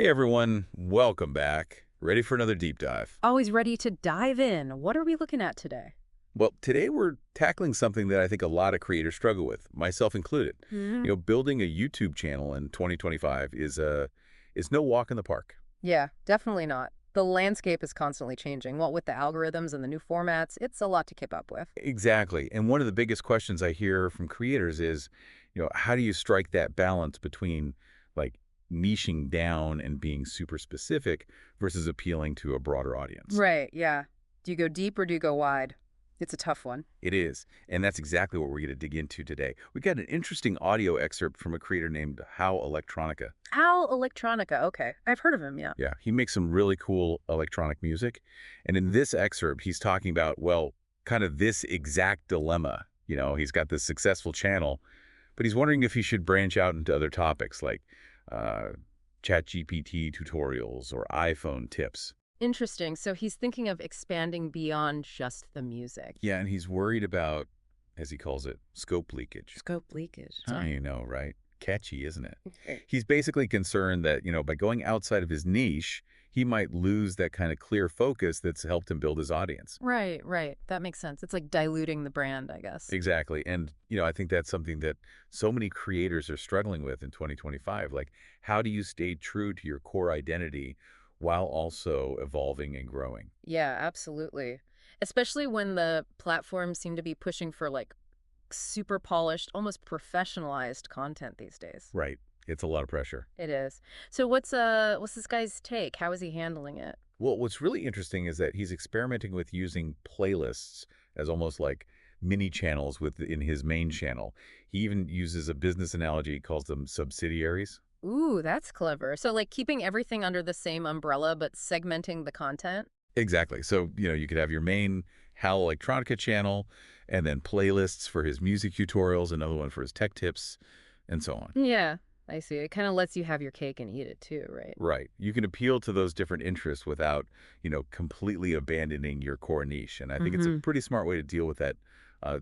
Hey everyone, welcome back. Ready for another deep dive? Always ready to dive in. What are we looking at today? Well, today we're tackling something that I think a lot of creators struggle with, myself included. Hmm. Building a YouTube channel in 2025 is no walk in the park. Yeah, definitely not. The landscape is constantly changing. What with the algorithms and the new formats, it's a lot to keep up with. Exactly. And one of the biggest questions I hear from creators is, how do you strike that balance between like niching down and being super specific versus appealing to a broader audience? Right, yeah. Do you go deep or do you go wide? It's a tough one. It is, and that's exactly what we're going to dig into today. We got an interesting audio excerpt from a creator named Haal Electronica. Haal Electronica. Okay, I've heard of him, yeah. Yeah, he makes some really cool electronic music. And in this excerpt, he's talking about, well, kind of this exact dilemma. He's got this successful channel, but he's wondering if he should branch out into other topics like uh, chat GPT tutorials or iPhone tips. Interesting. So he's thinking of expanding beyond just the music. Yeah, and he's worried about, as he calls it, scope leakage. Scope leakage. Huh, right? Catchy, isn't it? Okay. He's basically concerned that, by going outside of his niche, he might lose that kind of clear focus that's helped him build his audience. Right, right. That makes sense. It's like diluting the brand, I guess. Exactly. And, I think that's something that so many creators are struggling with in 2025. Like, how do you stay true to your core identity while also evolving and growing? Yeah, absolutely. Especially when the platforms seem to be pushing for like super polished, almost professionalized content these days. Right. It's a lot of pressure. It is. So what's this guy's take? How is he handling it? Well, what's really interesting is that he's experimenting with using playlists as almost like mini channels within his main channel. He even uses a business analogy, he calls them subsidiaries. Ooh, that's clever. So like keeping everything under the same umbrella but segmenting the content? Exactly. So, you could have your main Hal Electronica channel and then playlists for his music tutorials, another one for his tech tips, and so on. Yeah, I see. It kind of lets you have your cake and eat it too, right? Right. You can appeal to those different interests without, completely abandoning your core niche. And I think it's a Mm-hmm. pretty smart way to deal with that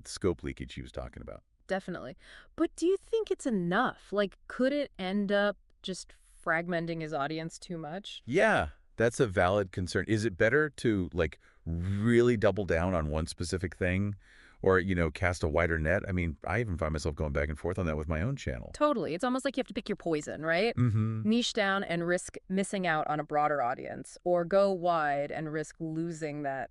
scope leakage he was talking about. Definitely. But do you think it's enough? Like, could it end up just fragmenting his audience too much? Yeah, that's a valid concern. Is it better to like really double down on one specific thing or, cast a wider net? I mean, I even find myself going back and forth on that with my own channel. Totally. It's almost like you have to pick your poison, right? Mm-hmm. Niche down and risk missing out on a broader audience, or go wide and risk losing that,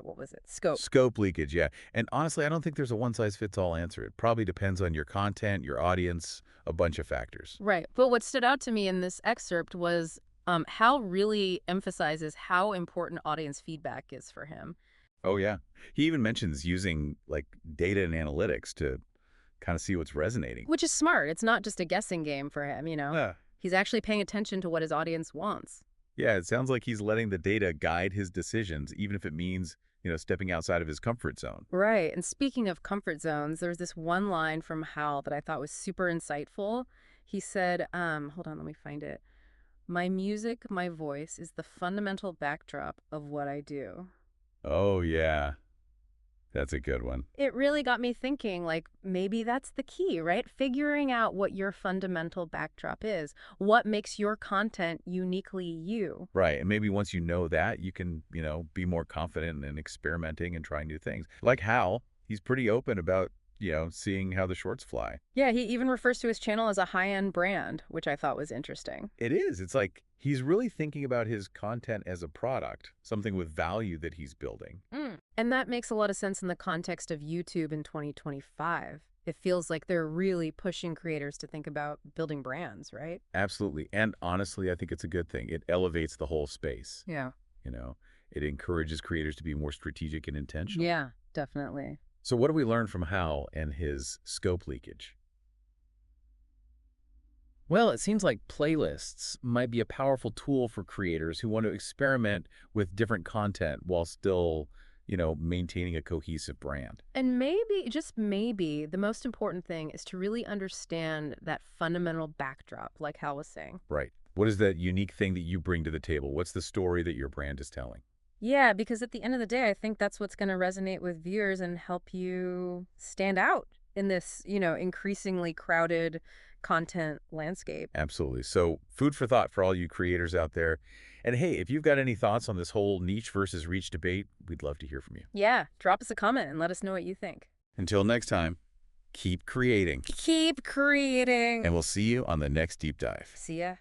what was it, scope. Scope leakage, yeah. And honestly, I don't think there's a one-size-fits-all answer. It probably depends on your content, your audience, a bunch of factors. Right. But what stood out to me in this excerpt was Hal really emphasizes how important audience feedback is for him, Oh, yeah. He even mentions using like data and analytics to kind of see what's resonating. which is smart. It's not just a guessing game for him. Yeah. He's actually paying attention to what his audience wants. Yeah, it sounds like he's letting the data guide his decisions, even if it means, stepping outside of his comfort zone. Right. And speaking of comfort zones, there's this one line from Hal that I thought was super insightful. He said, hold on, let me find it. My music, my voice is the fundamental backdrop of what I do. Oh, yeah. That's a good one. It really got me thinking, like, maybe that's the key, right? Figuring out what your fundamental backdrop is, what makes your content uniquely you. Right. And maybe once you know that, you can, be more confident in experimenting and trying new things. Like Hal, he's pretty open about, seeing how the shorts fly. Yeah, he even refers to his channel as a high-end brand, which I thought was interesting. It is. It's like he's really thinking about his content as a product, something with value that he's building. And that makes a lot of sense in the context of YouTube in 2025. It feels like they're really pushing creators to think about building brands, right? Absolutely. And honestly, I think it's a good thing. It elevates the whole space. Yeah. You know, it encourages creators to be more strategic and intentional. Yeah, definitely. So what do we learn from Hal and his scope leakage? Well, it seems like playlists might be a powerful tool for creators who want to experiment with different content while still, maintaining a cohesive brand. And maybe, just maybe, the most important thing is to really understand that fundamental backdrop, like Hal was saying. Right. What is that unique thing that you bring to the table? What's the story that your brand is telling? Yeah, because at the end of the day, I think that's what's going to resonate with viewers and help you stand out in this, increasingly crowded content landscape. Absolutely. So food for thought for all you creators out there. And hey, if you've got any thoughts on this whole niche versus reach debate, we'd love to hear from you. Yeah, drop us a comment and let us know what you think. Until next time, keep creating. Keep creating. And we'll see you on the next deep dive. See ya.